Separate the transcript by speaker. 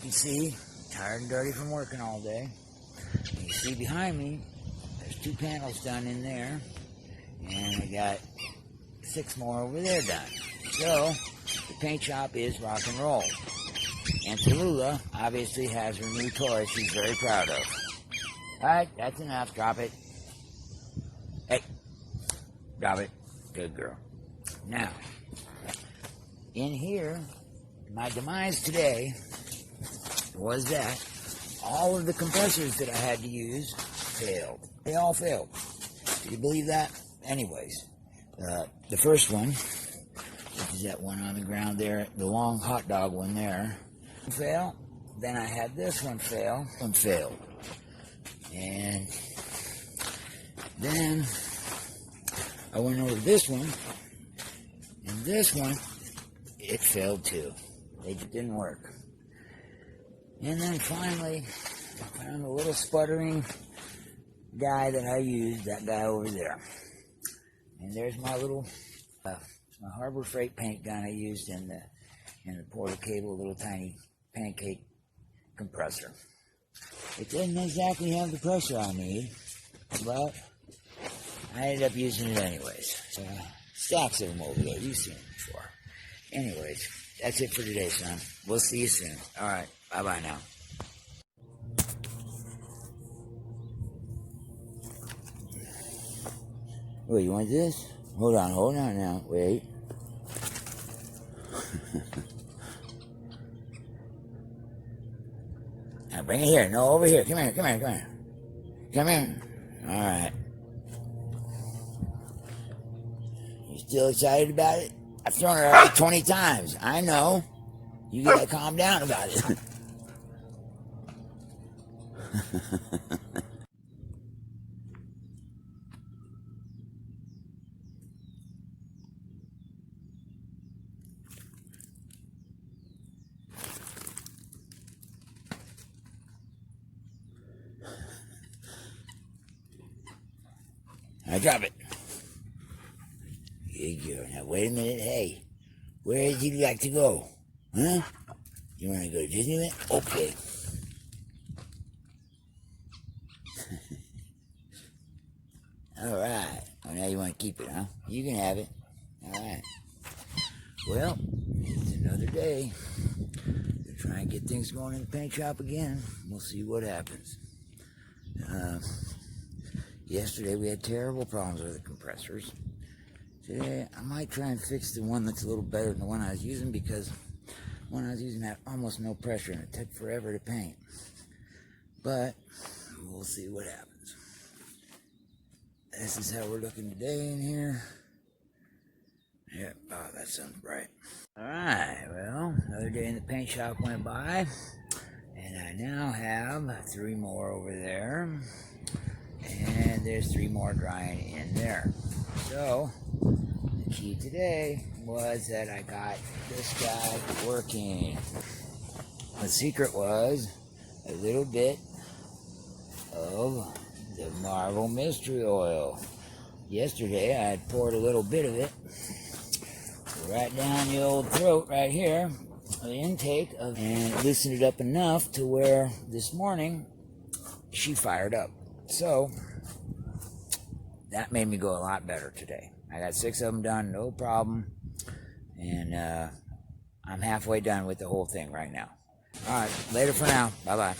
Speaker 1: can see, tired and dirty from working all day. You see behind me, there's 2 panels done in there, and I got 6 more over there done. So, the paint shop is rock and roll. And Tallulah obviously has her new toy she's very proud of. Alright, that's enough. Drop it. Hey, drop it. Good girl. Now, in here, my demise today was that all of the compressors that I had to use failed. They all failed. Do you believe that? Anyways, the first one, which is that one on the ground there, the long hot dog one there, failed. Then I had this one fail. One failed. And then I went over to this one, and this one, it failed too. It didn't work. And then finally, I found a little sputtering guy that I used, that guy over there. And there's my little, my Harbor Freight paint gun I used in the Porter Cable, little tiny pancake compressor. It didn't exactly have the pressure I need, but I ended up using it anyways. Stacks of them over there. You've seen them before. Anyways, that's it for today, son. We'll see you soon. All right. Bye-bye now. Wait, you want this? Hold on now. Wait. Now bring it here. No, over here. Come here. Come here. All right. You still excited about it? I've thrown it already 20 times. I know. You gotta calm down about it. I drop it. Good girl. Now wait a minute. Hey, where would you like to go? Huh? You want to go to Disneyland? Okay. All right. Well, now you want to keep it, huh? You can have it. All right. Well, it's another day to try and get things going in the paint shop again. We'll see what happens. Yesterday we had terrible problems with the compressors. Today I might try and fix the one that's a little better than the one I was using, because the one I was using had almost no pressure and it took forever to paint. But we'll see what happens. This is how we're looking today in here. Yep, oh, that sounds bright. Alright, well, another day in the paint shop went by, and I now have 3 more over there, and there's 3 more drying in there. So, the key today was that I got this guy working. The secret was a little bit of the Marvel Mystery Oil. Yesterday I had poured a little bit of it right down the old throat right here, the intake, and loosened it up enough to where this morning she fired up. So that made me go a lot better today. I got 6 of them done, no problem, and I'm halfway done with the whole thing right now. All right, later for now. Bye-bye.